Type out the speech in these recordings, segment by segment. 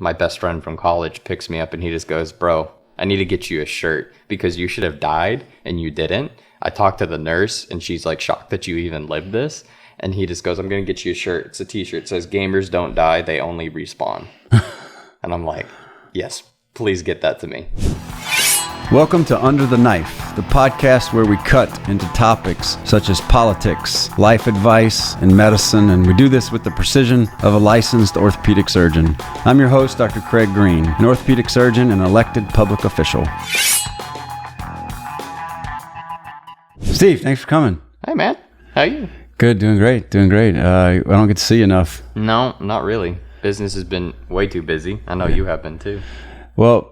my best friend from college picks me up and he just goes, bro, I need to get you a shirt because you should have died and you didn't. I talked to the nurse and she's like shocked that you even lived this. And he just goes, I'm going to get you a shirt. It's a t-shirt. It says, gamers don't die. They only respawn. And I'm like, yes, please get that to me. Welcome to Under the Knife, the podcast where we cut into topics such as politics, life advice, and medicine, and we do this with the precision of a licensed orthopedic surgeon. I'm your host, Dr. Craig Green, an orthopedic surgeon and elected public official. Steve, thanks for coming. Hey, man. How are you? Good, doing great. I don't get to see you enough. No, not really. Business has been way too busy. I know you have been too. Well,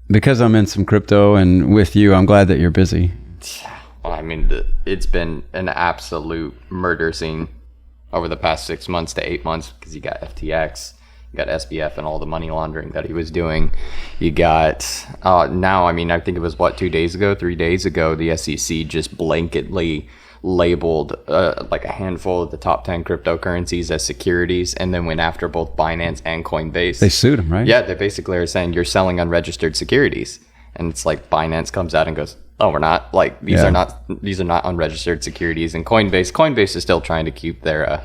because I'm in some crypto and with you, I'm glad that you're busy. Well, I mean, it's been an absolute murder scene over the past 6 months to 8 months because you got FTX, you got SBF and all the money laundering that he was doing. You got, now, I mean, I think it was, 3 days ago, the SEC just blanketly labeled like a handful of the top 10 cryptocurrencies as securities and then went after both Binance and Coinbase. They sued them, right? Yeah, they basically are saying you're selling unregistered securities. And it's like Binance comes out and goes, oh, we're not. Like these are not unregistered securities. And Coinbase is still trying to keep their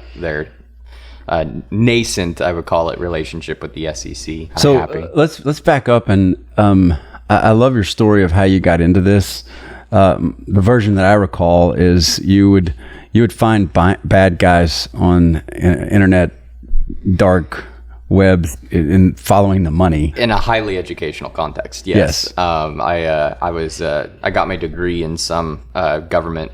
nascent, I would call it, relationship with the SEC. So let's back up and I love your story of how you got into this. The version that I recall is you would find bad guys on internet, dark web, in following the money in a highly educational context. Yes. I got my degree in some government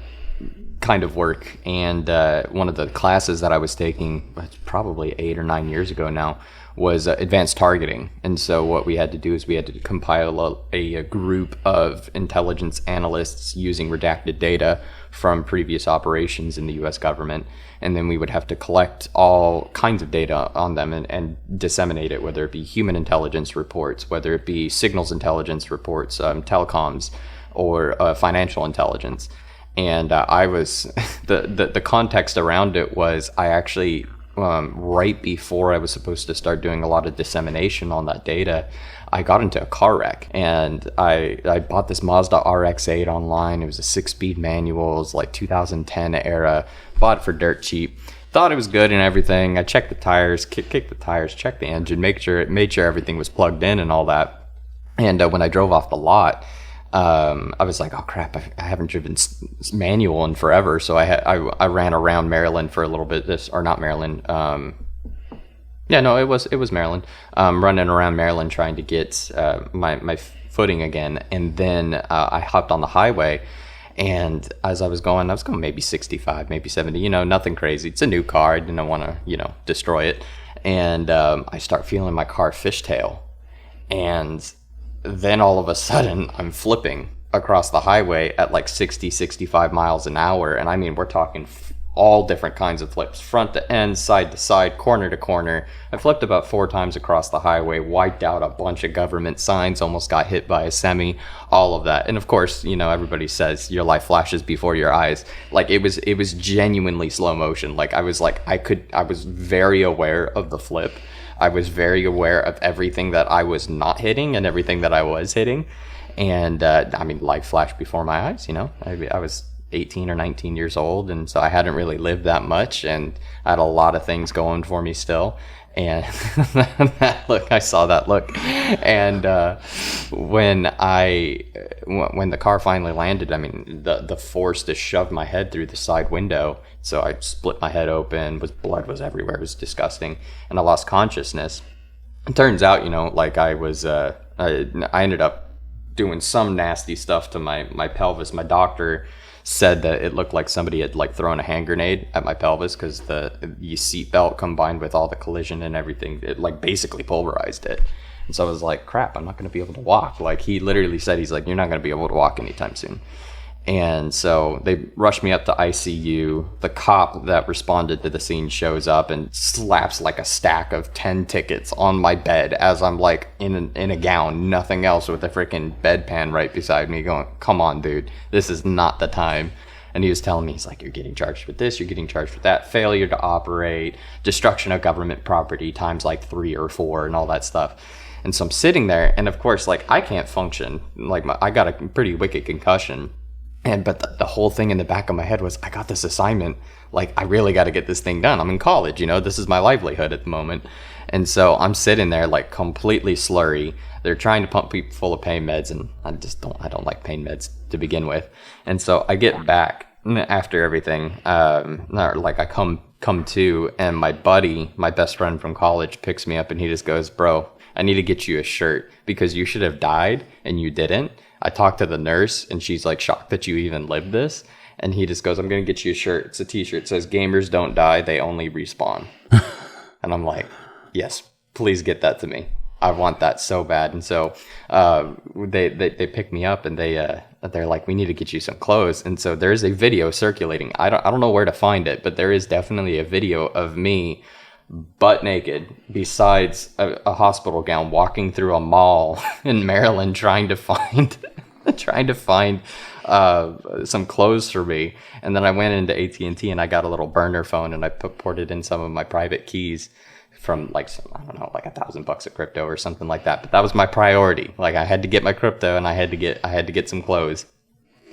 kind of work, and one of the classes that I was taking, probably 8 or 9 years ago now, was advanced targeting. And so what we had to do is we had to compile a group of intelligence analysts using redacted data from previous operations in the US government. And then we would have to collect all kinds of data on them and disseminate it, whether it be human intelligence reports, whether it be signals intelligence reports, telecoms, or financial intelligence. And I was, the context around it was I actually, right before I was supposed to start doing a lot of dissemination on that data, I got into a car wreck and I bought this Mazda RX-8 online. It was a 6-speed manual. It was like 2010 era. Bought it for dirt cheap. Thought it was good and everything. I checked the tires, kicked the tires, checked the engine, made sure everything was plugged in and all that. And when I drove off the lot, I was like, oh crap, I haven't driven manual in forever. So I ran around Maryland for a little bit. Not Maryland. It was Maryland. Running around Maryland trying to get my footing again. And then I hopped on the highway. And as I was going maybe 65, maybe 70, nothing crazy. It's a new car. I didn't want to, destroy it. And I start feeling my car fishtail. And then all of a sudden I'm flipping across the highway at like 60, 65 miles an hour. And I mean, we're talking all different kinds of flips, front to end, side to side, corner to corner. I flipped about 4 times across the highway, wiped out a bunch of government signs, almost got hit by a semi, all of that. And of course, everybody says your life flashes before your eyes. Like it was genuinely slow motion. Like I was very aware of the flip. I was very aware of everything that I was not hitting and everything that I was hitting. And life flashed before my eyes, I was 18 or 19 years old. And so I hadn't really lived that much and I had a lot of things going for me still. And I saw that look. And when the car finally landed, the force to shove my head through the side window. So I split my head open, blood was everywhere. It was disgusting. And I lost consciousness. It turns out, I ended up doing some nasty stuff to my pelvis. My doctor said that it looked like somebody had thrown a hand grenade at my pelvis because the seat belt combined with all the collision and everything, it basically pulverized it. And so I was like, crap, I'm not going to be able to walk. He literally said, he's like, you're not going to be able to walk anytime soon. And so they rushed me up to ICU. The cop that responded to the scene shows up and slaps a stack of 10 tickets on my bed as I'm in a gown, nothing else, with a freaking bedpan right beside me going, come on, dude, this is not the time. And he was telling me, he's like, you're getting charged with this, you're getting charged with that, failure to operate, destruction of government property times like 3 or 4 and all that stuff. And so I'm sitting there, and of course, like, I can't function. Like, I got a pretty wicked concussion. But the whole thing in the back of my head was, I got this assignment. Like, I really got to get this thing done. I'm in college, this is my livelihood at the moment. And so I'm sitting there like completely slurry. They're trying to pump people full of pain meds, and I don't like pain meds to begin with. And so I get back after everything, like I come to, and my buddy, my best friend from college, picks me up, and he just goes, bro, I need to get you a shirt because you should have died and you didn't. I talked to the nurse, and she's like shocked that you even lived this. And he just goes, I'm going to get you a shirt. It's a t-shirt. It says, gamers don't die, they only respawn. And I'm like, yes, please get that to me. I want that so bad. And so they pick me up, and they're like, we need to get you some clothes. And so there is a video circulating. I don't know where to find it, but there is definitely a video of me butt naked besides a hospital gown walking through a mall in Maryland trying to find some clothes for me. And then I went into AT&T, and I got a little burner phone, and I ported in some of my private keys from like I don't know, like $1,000 of crypto or something like that. But that was my priority. Like, I had to get my crypto, and I had to get some clothes.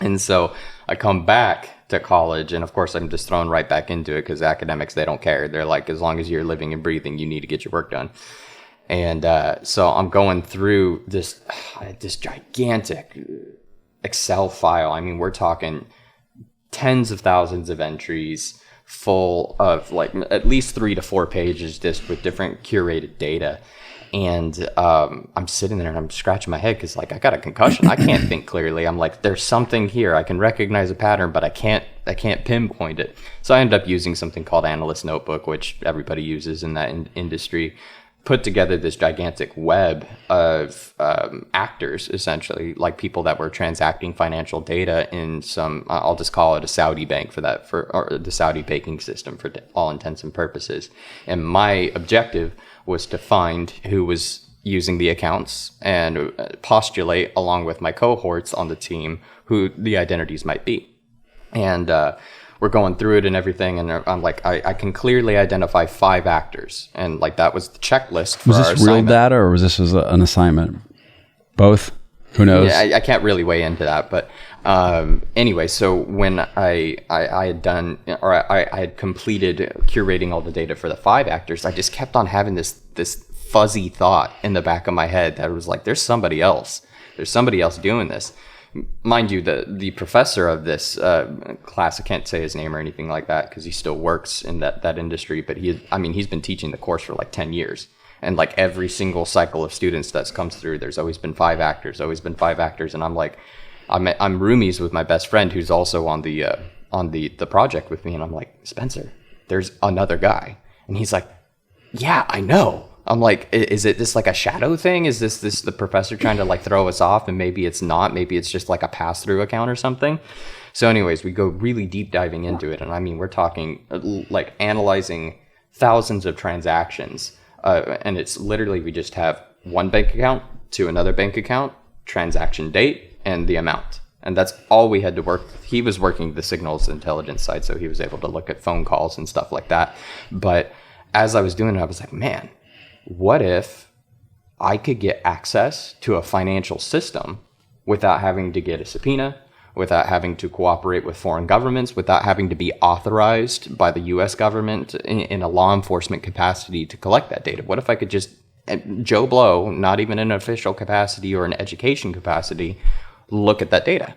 And so I come back to college, and of course I'm just thrown right back into it because academics, they don't care. They're like, as long as you're living and breathing, you need to get your work done. And so I'm going through this gigantic Excel file. I mean, we're talking tens of thousands of entries full of like at least 3 to 4 pages just with different curated data. And I'm sitting there and I'm scratching my head because like I got a concussion. I can't think clearly. I'm like, there's something here. I can recognize a pattern, but I can't pinpoint it. So I ended up using something called Analyst Notebook, which everybody uses in that industry. Put together this gigantic web of actors, essentially, like people that were transacting financial data in some, I'll just call it a Saudi bank or the Saudi banking system for all intents and purposes. And my objective was to find who was using the accounts and postulate along with my cohorts on the team who the identities might be. And we're going through it and everything, and I'm like, I can clearly identify 5 actors, and like that was the checklist for our assignment. Was this real data, or was this an assignment? Both? Who knows? Yeah, I can't really weigh into that, but anyway, so when I had done, or I had completed curating all the data for the 5 actors, I just kept on having this fuzzy thought in the back of my head that was like, there's somebody else doing this. Mind you, the professor of this class, I can't say his name or anything like that because he still works in that industry, but he's been teaching the course for like 10 years. And like every single cycle of students that comes through, there's always been 5 actors. And I'm like, I'm roomies with my best friend who's also on the project with me. And I'm like, Spencer, there's another guy. And he's like, yeah, I know. I'm like, is it this like a shadow thing? Is this the professor trying to like throw us off? And maybe it's not. Maybe it's just like a pass-through account or something. So anyways, we go really deep diving into it. And I mean, we're talking like analyzing thousands of transactions. And it's literally, we just have one bank account to another bank account, transaction date, and the amount. And that's all we had to work. He was working the signals intelligence side, so he was able to look at phone calls and stuff like that. But as I was doing it, I was like, man, what if I could get access to a financial system without having to get a subpoena, without having to cooperate with foreign governments, without having to be authorized by the US government in a law enforcement capacity to collect that data? What if I could just, Joe Blow, not even in an official capacity or an education capacity, look at that data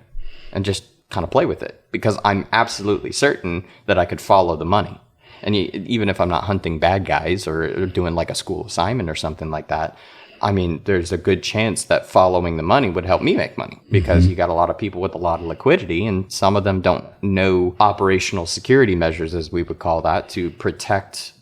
and just kind of play with it? Because I'm absolutely certain that I could follow the money. And even if I'm not hunting bad guys or doing like a school assignment or something like that, I mean, there's a good chance that following the money would help me make money because you got a lot of people with a lot of liquidity, and some of them don't know operational security measures, as we would call that, to protect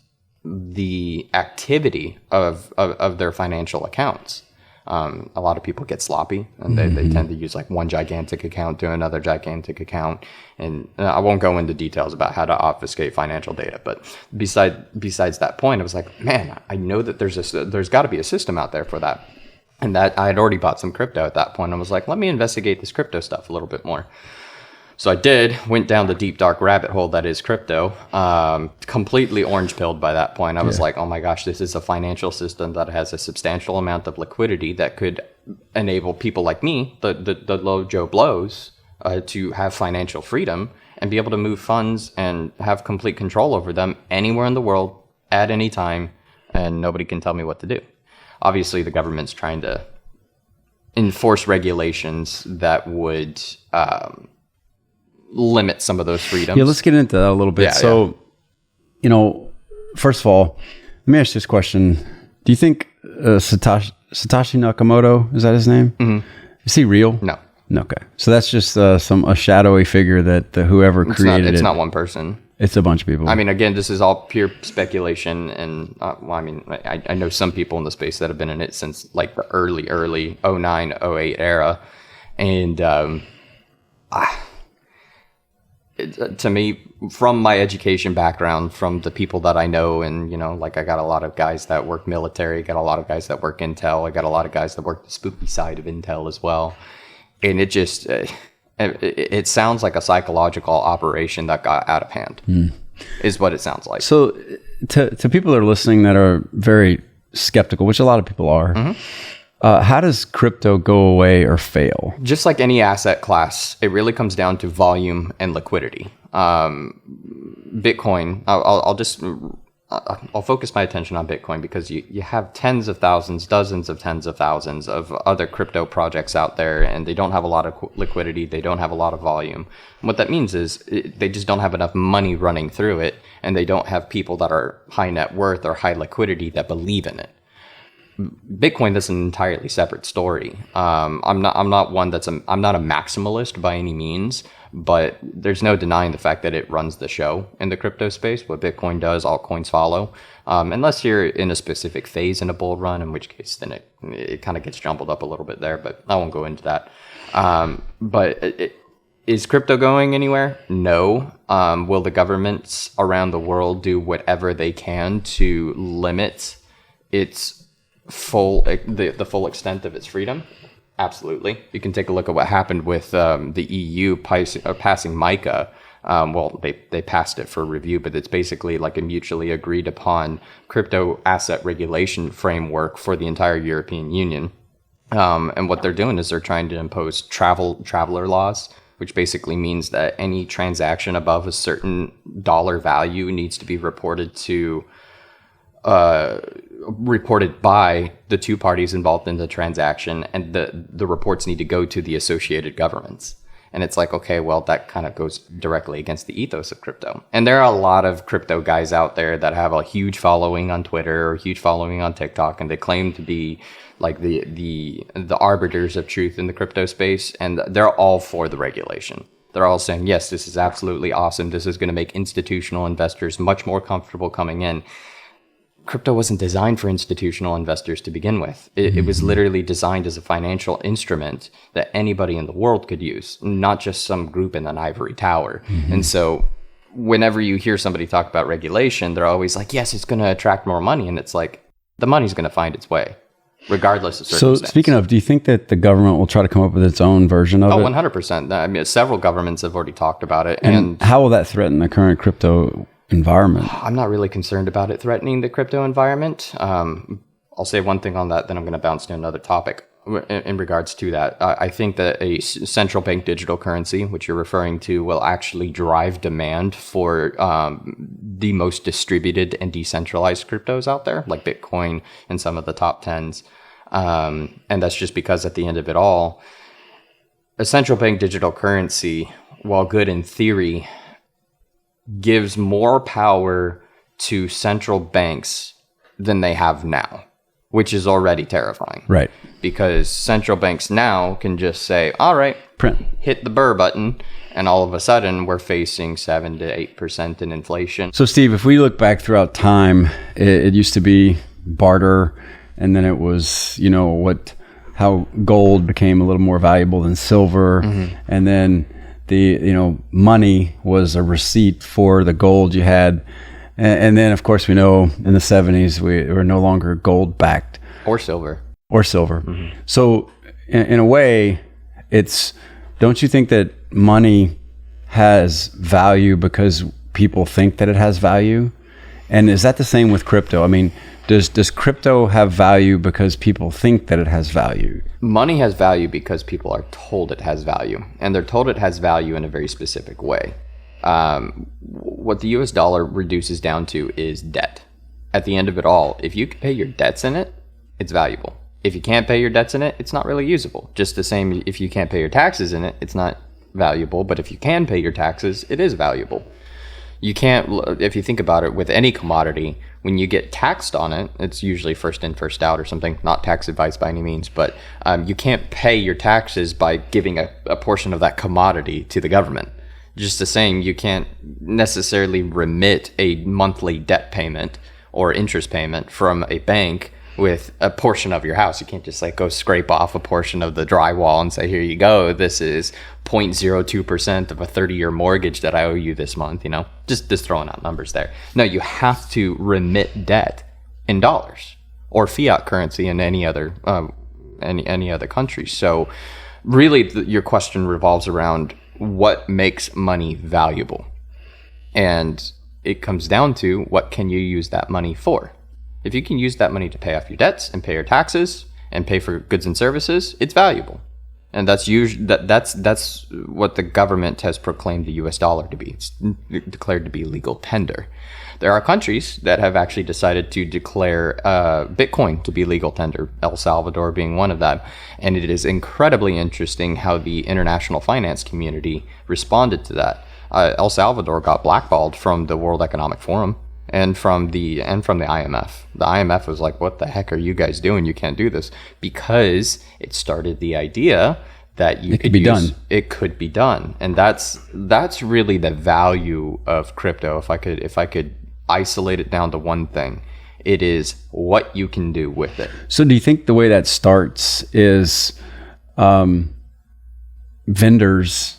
the activity of their financial accounts. A lot of people get sloppy, and they tend to use like one gigantic account to another gigantic account. And I won't go into details about how to obfuscate financial data, but besides that point, I was like, man, I know that there's got to be a system out there for that. And that I had already bought some crypto at that point. I was like, let me investigate this crypto stuff a little bit more. So I went down the deep, dark rabbit hole that is crypto, completely orange-pilled by that point. I was like, oh my gosh, this is a financial system that has a substantial amount of liquidity that could enable people like me, the low Joe Blows, to have financial freedom and be able to move funds and have complete control over them anywhere in the world at any time, and nobody can tell me what to do. Obviously, the government's trying to enforce regulations that would limit some of those freedoms. Yeah, let's get into that a little bit. First of all, let me ask you this question. Do you think Satoshi Nakamoto, is that his name? Mm-hmm. Is he real? No. Okay. So that's just a shadowy figure that whoever created it. It's not one person. It's a bunch of people. I mean, again, this is all pure speculation. And I know some people in the space that have been in it since like the early 09, 08 era. And to me, from my education background, from the people that I know, and like I got a lot of guys that work military, got a lot of guys that work Intel, I got a lot of guys that work the spooky side of Intel as well, and it just it sounds like a psychological operation that got out of hand, is what it sounds like. So to people that are listening that are very skeptical, which a lot of people are. Mm-hmm. How does crypto go away or fail? Just like any asset class, it really comes down to volume and liquidity. Bitcoin, I'll focus my attention on Bitcoin because you have tens of thousands, dozens of tens of thousands of other crypto projects out there, and they don't have a lot of liquidity. They don't have a lot of volume. And what that means is they just don't have enough money running through it, and they don't have people that are high net worth or high liquidity that believe in it. Bitcoin, that's an entirely separate story. I'm not a maximalist by any means, but there's no denying the fact that it runs the show in the crypto space. What Bitcoin does, altcoins follow, unless you're in a specific phase in a bull run, in which case then it kind of gets jumbled up a little bit there, but I won't go into that. Is crypto going anywhere? No. Will the governments around the world do whatever they can to limit its the full extent of its freedom? Absolutely. You can take a look at what happened with the EU passing MiCA. They passed it for review, but it's basically like a mutually agreed upon crypto asset regulation framework for the entire European Union. And what they're doing is they're trying to impose traveler laws, which basically means that any transaction above a certain dollar value needs to be reported by the two parties involved in the transaction, and the reports need to go to the associated governments. And it's like, okay, well, that kind of goes directly against the ethos of crypto. And there are a lot of crypto guys out there that have a huge following on Twitter or a huge following on TikTok, and they claim to be like the arbiters of truth in the crypto space, and they're all for the regulation. They're all saying, yes, this is absolutely awesome. This is going to make institutional investors much more comfortable coming in. Crypto wasn't designed for institutional investors to begin with. It was literally designed as a financial instrument that anybody in the world could use, not just some group in an ivory tower. Mm-hmm. And so whenever you hear somebody talk about regulation, they're always like, yes, it's going to attract more money. And it's like, the money's going to find its way, regardless of circumstance. So speaking of, do you think that the government will try to come up with its own version of it? 100%. I mean, several governments have already talked about it. And how will that threaten the current crypto environment? I'm not really concerned about it threatening the crypto environment. I'll say one thing on that, then I'm going to bounce to another topic in regards to that. I think that a central bank digital currency, which you're referring to, will actually drive demand for the most distributed and decentralized cryptos out there, like Bitcoin and some of the top 10s. And that's just because at the end of it all, a central bank digital currency, while good in theory, gives more power to central banks than they have now, which is already terrifying. Right. Because central banks now can just say, all right, print, hit the burr button, and all of a sudden we're facing 7 to 8% in inflation. So Steve, if we look back throughout time, it used to be barter, and then it was, how gold became a little more valuable than silver, mm-hmm. and then the money was a receipt for the gold you had, and then of course we know in the 70s we were no longer gold backed or silver. Mm-hmm. So in a way, don't you think that money has value because people think that it has value? And is that the same with crypto? I mean, does crypto have value because people think that it has value? Money has value because people are told it has value, and they're told it has value in a very specific way. What the US dollar reduces down to is debt. At the end of it all, if you can pay your debts in it, it's valuable. If you can't pay your debts in it, it's not really usable. Just the same, if you can't pay your taxes in it, it's not valuable. But if you can pay your taxes, it is valuable. You can't, if you think about it, with any commodity, when you get taxed on it, it's usually first in, first out or something. Not tax advice by any means, but you can't pay your taxes by giving a portion of that commodity to the government. Just the same, you can't necessarily remit a monthly debt payment or interest payment from a bank with a portion of your house. You can't just like go scrape off a portion of the drywall and say, here you go, this is 0.02% of a 30-year mortgage that I owe you this month, just throwing out numbers there. No, you have to remit debt in dollars or fiat currency in any other any other country. So really your question revolves around what makes money valuable. And it comes down to, what can you use that money for? If you can use that money to pay off your debts and pay your taxes and pay for goods and services, it's valuable. And that's usually that's what the government has proclaimed the US dollar to be. It's declared to be legal tender. There are countries that have actually decided to declare Bitcoin to be legal tender, El Salvador being one of them. And it is incredibly interesting how the international finance community responded to that. El Salvador got blackballed from the World Economic Forum and from the IMF. The IMF was like, what the heck are you guys doing? You can't do this, because it started the idea that it could be done. And that's really the value of crypto. If I could isolate it down to one thing, it is what you can do with it. So do you think the way that starts is vendors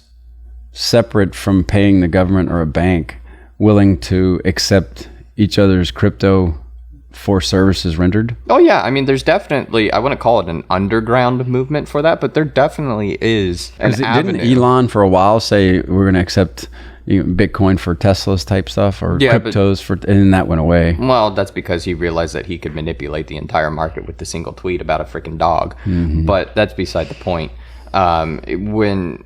separate from paying the government or a bank willing to accept each other's crypto for services rendered? Oh yeah, I mean, there's definitely, I wouldn't call it an underground movement for that, but there definitely is an avenue. Didn't Elon for a while say we're going to accept Bitcoin for Tesla's type stuff, or cryptos and that went away? Well, that's because he realized that he could manipulate the entire market with a single tweet about a freaking dog. Mm-hmm. But that's beside the point. When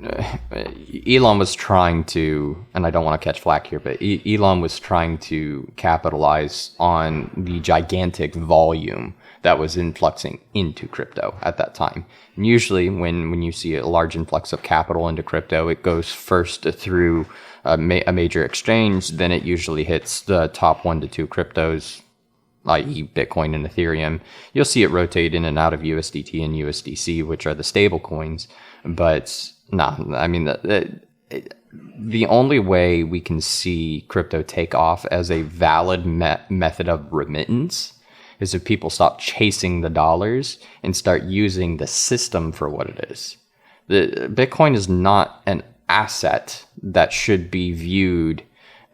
Elon was trying to, and I don't want to catch flack here, but Elon was trying to capitalize on the gigantic volume that was influxing into crypto at that time. And usually when you see a large influx of capital into crypto, it goes first through a major exchange, then it usually hits the top 1 to 2 cryptos, i.e. Bitcoin and Ethereum. You'll see it rotate in and out of USDT and USDC, which are the stable coins. But I mean, the only way we can see crypto take off as a valid method of remittance is if people stop chasing the dollars and start using the system for what it is. The Bitcoin is not an asset that should be viewed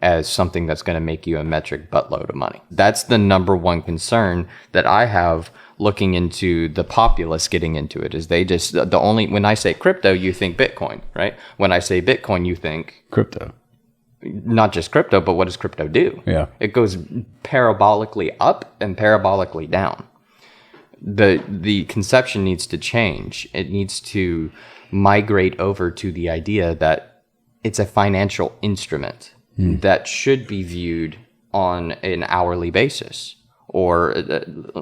as something that's going to make you a metric buttload of money. That's the number one concern that I have looking into the populace getting into it, is they just, when I say crypto, you think Bitcoin, right? When I say Bitcoin, you think crypto. Not just crypto, but what does crypto do? Yeah. It goes parabolically up and parabolically down. The conception needs to change. It needs to migrate over to the idea that it's a financial instrument that should be viewed on an hourly basis, or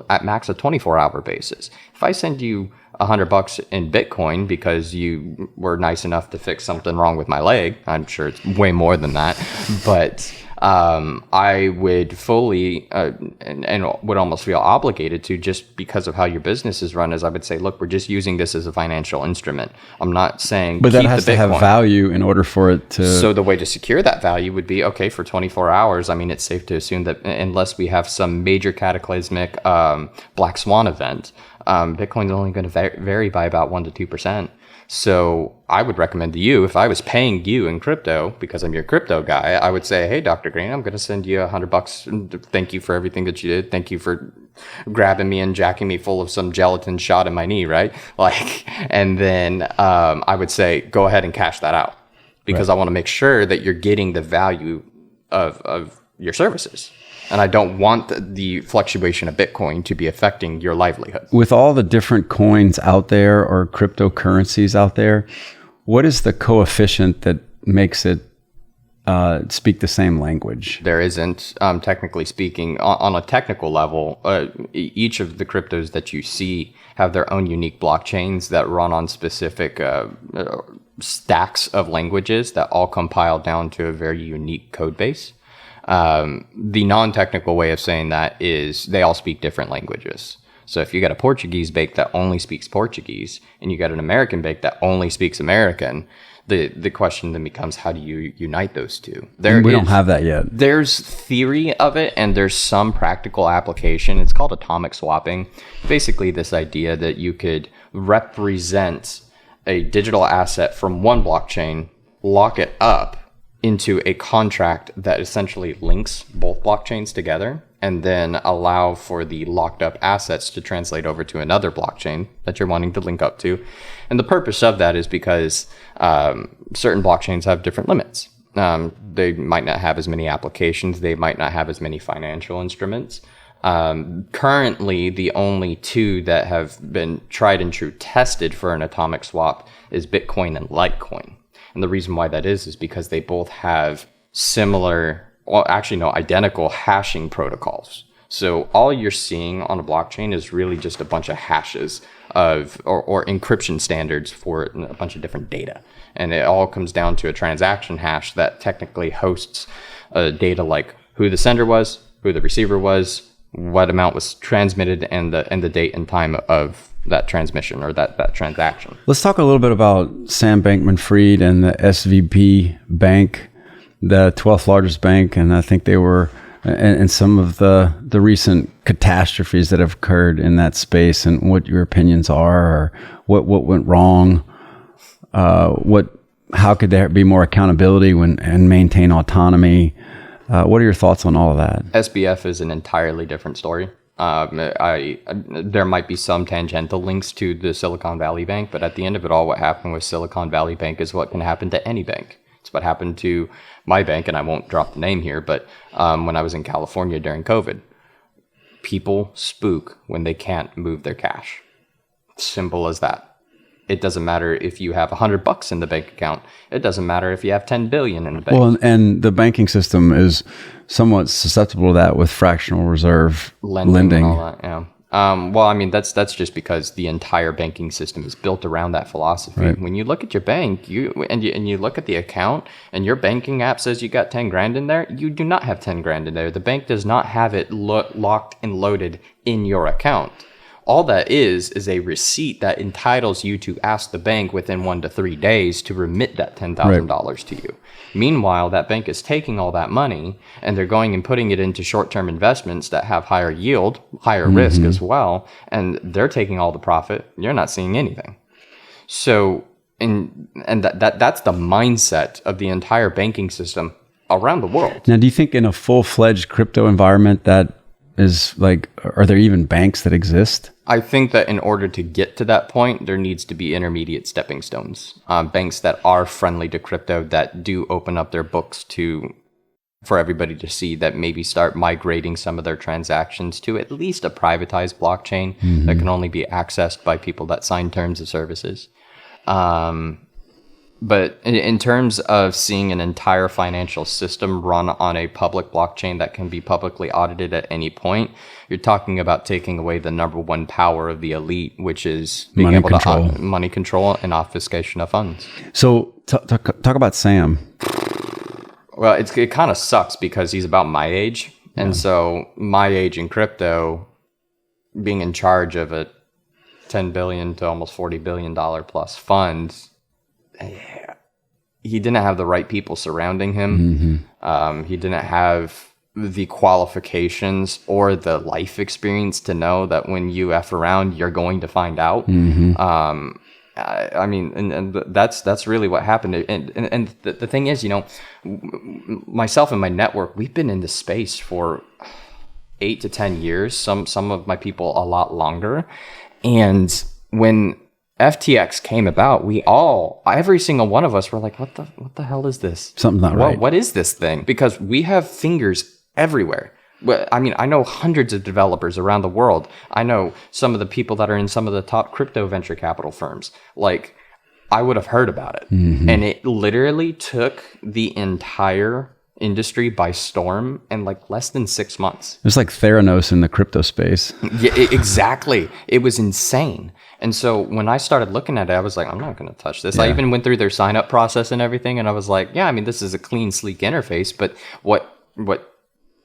at max a 24-hour basis. If I send you $100 in Bitcoin because you were nice enough to fix something wrong with my leg, I'm sure it's way more than that, but I would fully and would almost feel obligated to, just because of how your business is run, is I would say, look, we're just using this as a financial instrument. I'm not saying but that has to have value in order for it to. So the way to secure that value would be, okay, for 24 hours, I mean, it's safe to assume that unless we have some major cataclysmic black swan event, Bitcoin's only going to vary by about 1% to 2%. So I would recommend to you, if I was paying you in crypto, because I'm your crypto guy, I would say, hey, Dr. Green, I'm going to send you $100. Thank you for everything that you did. Thank you for grabbing me and jacking me full of some gelatin shot in my knee, right? And then I would say, go ahead and cash that out. because I want to make sure that you're getting the value of your services. And I don't want the fluctuation of Bitcoin to be affecting your livelihood. With all the different coins out there or cryptocurrencies out there, what is the coefficient that makes it speak the same language? There isn't, technically speaking. On a technical level, each of the cryptos that you see have their own unique blockchains that run on specific stacks of languages that all compile down to a very unique code base. The non-technical way of saying that is they all speak different languages. So if you got a Portuguese bank that only speaks Portuguese and you got an American bank that only speaks American, the question then becomes, how do you unite those two? We don't have that yet. There's theory of it and there's some practical application. It's called atomic swapping. Basically this idea that you could represent a digital asset from one blockchain, lock it up into a contract that essentially links both blockchains together, and then allow for the locked up assets to translate over to another blockchain that you're wanting to link up to. And the purpose of that is because certain blockchains have different limits. They might not have as many applications. They might not have as many financial instruments. Currently, the only two that have been tried and true tested for an atomic swap is Bitcoin and Litecoin. And the reason why that is because they both have identical hashing protocols. So all you're seeing on a blockchain is really just a bunch of hashes or encryption standards for a bunch of different data. And it all comes down to a transaction hash that technically hosts data like who the sender was, who the receiver was, what amount was transmitted, and the date and time of that transmission or that transaction. Let's talk a little bit about Sam Bankman-Fried and the SVB Bank, the 12th largest bank, and I think they were, and some of the recent catastrophes that have occurred in that space, and what your opinions are, or what went wrong, how could there be more accountability and maintain autonomy? What are your thoughts on all of that? SBF is an entirely different story. There might be some tangential links to the Silicon Valley Bank, but at the end of it all, what happened with Silicon Valley Bank is what can happen to any bank. It's what happened to my bank, and I won't drop the name here, but when I was in California during COVID, people spook when they can't move their cash. Simple as that. It doesn't matter if you have $100 in the bank account. It doesn't matter if you have 10 billion in the bank. Well, and the banking system is somewhat susceptible to that with fractional reserve lending. And all that, yeah. Well, I mean, that's just because the entire banking system is built around that philosophy. Right. When you look at your bank, you look at the account, and your banking app says you got 10 grand in there. You do not have 10 grand in there. The bank does not have it locked and loaded in your account. All that is a receipt that entitles you to ask the bank within 1 to 3 days to remit that $10,000 to you. Meanwhile, that bank is taking all that money and they're going and putting it into short-term investments that have higher yield, higher risk as well, and they're taking all the profit. You're not seeing anything. So, that's the mindset of the entire banking system around the world. Now, do you think in a full-fledged crypto environment that is like, are there even banks that exist? I think that in order to get to that point, there needs to be intermediate stepping stones. Banks that are friendly to crypto, that do open up their books for everybody to see, that maybe start migrating some of their transactions to at least a privatized blockchain that can only be accessed by people that sign terms of services. But in terms of seeing an entire financial system run on a public blockchain that can be publicly audited at any point, you're talking about taking away the number one power of the elite, which is being able to money control and obfuscation of funds. So talk about Sam. Well, it kind of sucks because he's about my age. Yeah. And so my age in crypto, being in charge of a $10 billion to almost $40 billion plus fund, he didn't have the right people surrounding him. He didn't have the qualifications or the life experience to know that when you F around, you're going to find out. I mean, and that's really what happened. And the thing is, myself and my network, we've been in this space for 8 to 10 years. Some of my people a lot longer. And when FTX came about, every single one of us were like, what the hell is this? Something's not right. What is this thing? Because we have fingers everywhere. Well, I mean, I know hundreds of developers around the world. I know some of the people that are in some of the top crypto venture capital firms. Like, I would have heard about it. And it literally took the entire industry by storm in like less than 6 months. It's like Theranos in the crypto space. Yeah, exactly. It was insane. And so when I started looking at it, I was like, I'm not going to touch this. I even went through their sign up process and everything. And I was like, yeah, I mean, this is a clean, sleek interface. But what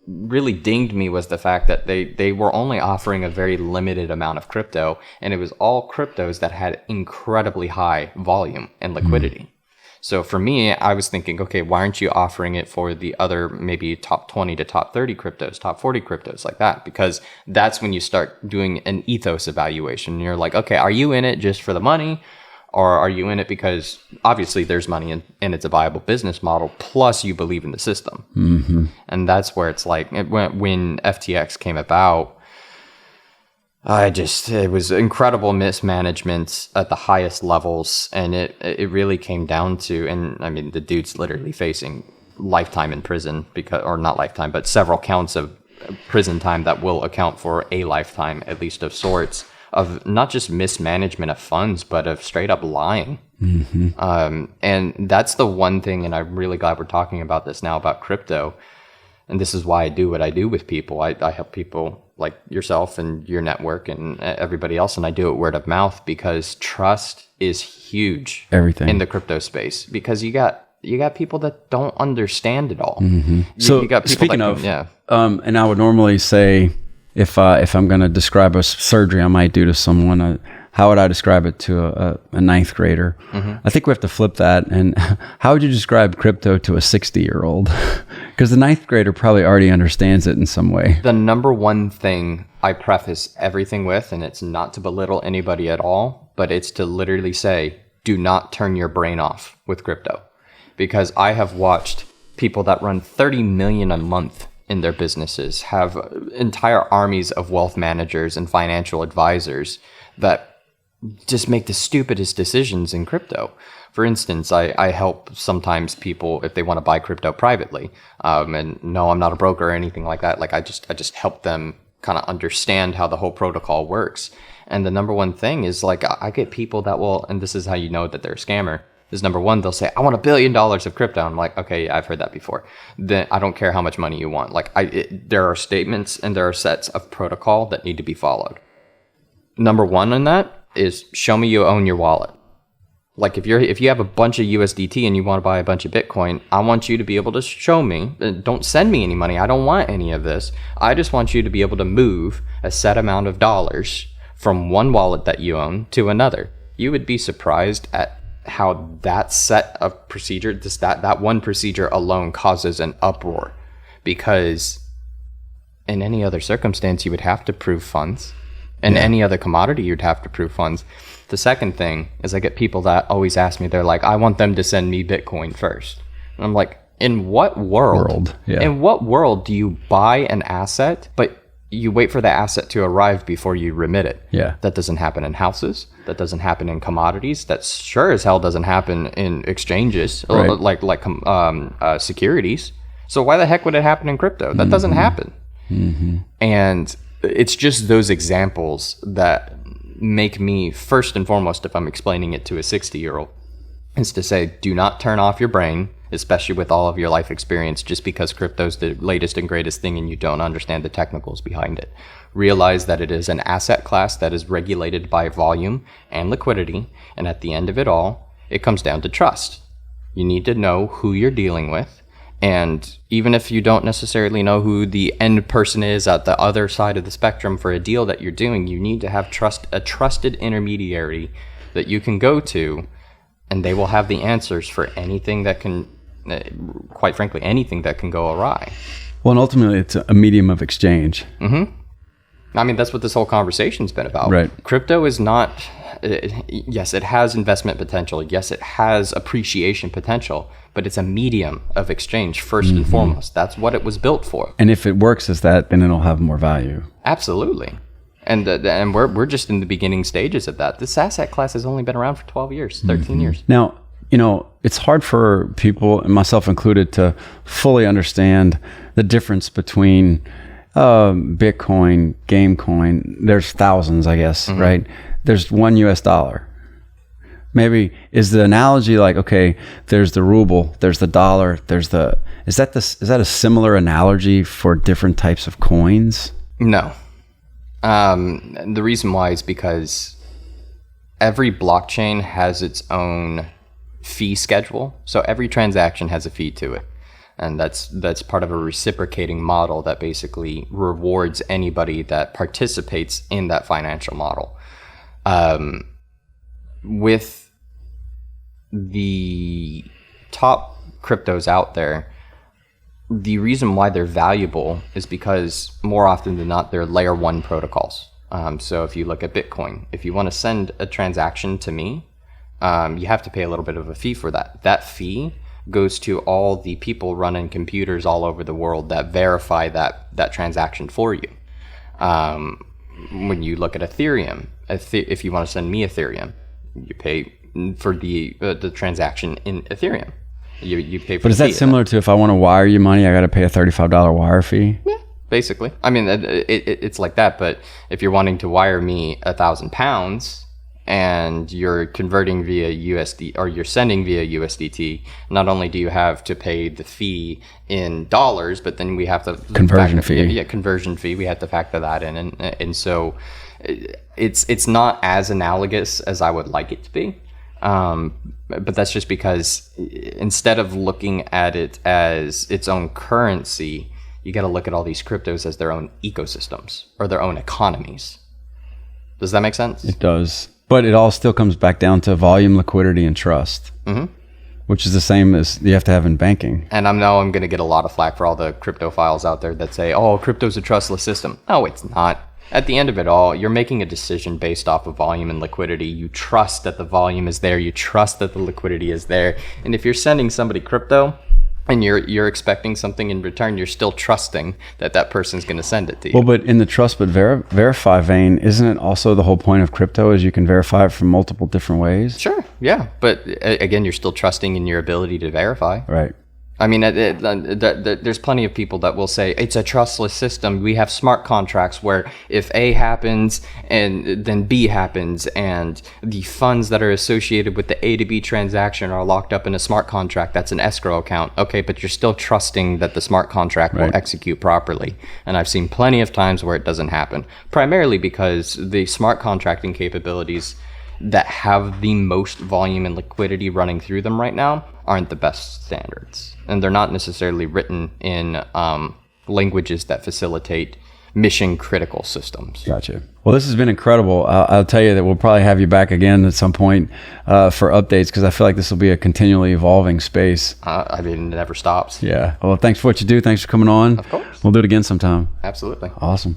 really dinged me was the fact that they were only offering a very limited amount of crypto. And it was all cryptos that had incredibly high volume and liquidity. So for me, I was thinking, okay, why aren't you offering it for the other maybe top 20 to top 30 cryptos, top 40 cryptos like that? Because that's when you start doing an ethos evaluation. You're like, okay, are you in it just for the money? Or are you in it because obviously there's money and it's a viable business model, plus you believe in the system? And that's where it's like, when FTX came about, it was incredible mismanagement at the highest levels. And it really came down to, and I mean, the dude's literally facing lifetime in prison or not lifetime, but several counts of prison time that will account for a lifetime, at least of sorts, of not just mismanagement of funds, but of straight up lying. And that's the one thing, and I'm really glad we're talking about this now about crypto. And this is why I do what I do with people. I help people like yourself and your network and everybody else. And I do it word of mouth because trust is huge in the crypto space, because you got people that don't understand it all. So you got people speaking of, and I would normally say, if I'm going to describe a surgery I might do to someone, how would I describe it to a ninth grader? I think we have to flip that. And how would you describe crypto to a 60-year-old? Because the ninth grader probably already understands it in some way. The number one thing I preface everything with, and it's not to belittle anybody at all, but it's to literally say, do not turn your brain off with crypto. Because I have watched people that run 30 million a month in their businesses, have entire armies of wealth managers and financial advisors that just make the stupidest decisions in crypto. For instance, I help sometimes people if they want to buy crypto privately. And no, I'm not a broker or anything like that. Like I just help them kind of understand how the whole protocol works. And the number one thing is like, I get people that will, and this is how you know that they're a scammer, is number one, they'll say, I want $1 billion of crypto. I'm like, okay, yeah, I've heard that before. Then I don't care how much money you want. Like there are statements and there are sets of protocol that need to be followed. Number one on that is show me you own your wallet. Like if you have a bunch of USDT and you want to buy a bunch of Bitcoin, I want you to be able to show me. Don't send me any money. I don't want any of this. I just want you to be able to move a set amount of dollars from one wallet that you own to another. You would be surprised at how that set of procedure, just that one procedure alone causes an uproar, because in any other circumstance you would have to prove funds. In any other commodity you'd have to prove funds. The second thing is I get people that always ask me, they're like, I want them to send me Bitcoin first. And I'm like, in what world? In what world do you buy an asset, but you wait for the asset to arrive before you remit it? That doesn't happen in houses. That doesn't happen in commodities. That sure as hell doesn't happen in exchanges, like securities. So why the heck would it happen in crypto? That doesn't happen. And it's just those examples that make me, first and foremost, if I'm explaining it to a 60-year-old, is to say, do not turn off your brain, especially with all of your life experience, just because crypto's the latest and greatest thing and you don't understand the technicals behind it. Realize that it is an asset class that is regulated by volume and liquidity, and at the end of it all, it comes down to trust. You need to know who you're dealing with, and even if you don't necessarily know who the end person is at the other side of the spectrum for a deal that you're doing, you need to have a trusted intermediary that you can go to, and they will have the answers for anything that can, quite frankly, anything that can go awry. Well, and ultimately, it's a medium of exchange. I mean, that's what this whole conversation's been about. Right. Crypto is not, yes, it has investment potential. Yes, it has appreciation potential, but it's a medium of exchange first and foremost. That's what it was built for. And if it works as that, then it'll have more value. Absolutely. And we're just in the beginning stages of that. This asset class has only been around for 12 years, 13 years. Now, it's hard for people, and myself included, to fully understand the difference between Bitcoin, Gamecoin. There's thousands, I guess, right? There's $1 US. Maybe is the analogy like, okay, there's the ruble, there's the dollar, is that a similar analogy for different types of coins? No. The reason why is because every blockchain has its own fee schedule. So every transaction has a fee to it. And that's part of a reciprocating model that basically rewards anybody that participates in that financial model. With the top cryptos out there, the reason why they're valuable is because more often than not, they're layer 1 protocols. So if you look at Bitcoin, if you want to send a transaction to me, you have to pay a little bit of a fee for that. That fee goes to all the people running computers all over the world that verify that transaction for you. When you look at Ethereum, if you want to send me Ethereum, you pay for the transaction in Ethereum. You pay for. But is that similar to if I want to wire you money, I got to pay a $35 wire fee? Yeah, basically. I mean, it's like that. But if you're wanting to wire me £1,000 and you're converting via USD or you're sending via USDT, not only do you have to pay the fee in dollars, but then we have to conversion fee. Yeah, conversion fee. We have to factor that in, and so it's not as analogous as I would like it to be. But that's just because instead of looking at it as its own currency, you got to look at all these cryptos as their own ecosystems or their own economies. Does that make sense? It does. But it all still comes back down to volume, liquidity, and trust, which is the same as you have to have in banking. And I know I'm going to get a lot of flack for all the crypto files out there that say, oh, crypto's a trustless system. No, it's not. At the end of it all, you're making a decision based off of volume and liquidity. You trust that the volume is there. You trust that the liquidity is there. And if you're sending somebody crypto and you're expecting something in return, you're still trusting that person's going to send it to you. Well, but in the trust but verify vein, isn't it also the whole point of crypto is you can verify it from multiple different ways? Sure, yeah. But again, you're still trusting in your ability to verify. Right. I mean, there's plenty of people that will say it's a trustless system. We have smart contracts where if A happens and then B happens and the funds that are associated with the A to B transaction are locked up in a smart contract, that's an escrow account. Okay, but you're still trusting that the smart contract will execute properly. And I've seen plenty of times where it doesn't happen, primarily because the smart contracting capabilities that have the most volume and liquidity running through them right now aren't the best standards. And they're not necessarily written in languages that facilitate mission critical systems. Gotcha. Well, this has been incredible. I'll tell you that we'll probably have you back again at some point for updates, because I feel like this will be a continually evolving space. I mean, it never stops. Yeah. Well, thanks for what you do. Thanks for coming on. Of course. We'll do it again sometime. Absolutely. Awesome.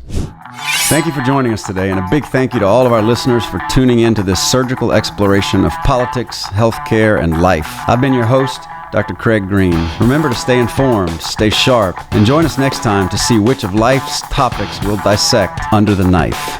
Thank you for joining us today, and a big thank you to all of our listeners for tuning in to this surgical exploration of politics, healthcare, and life. I've been your host, Dr. Craig Green. Remember to stay informed, stay sharp, and join us next time to see which of life's topics we'll dissect under the knife.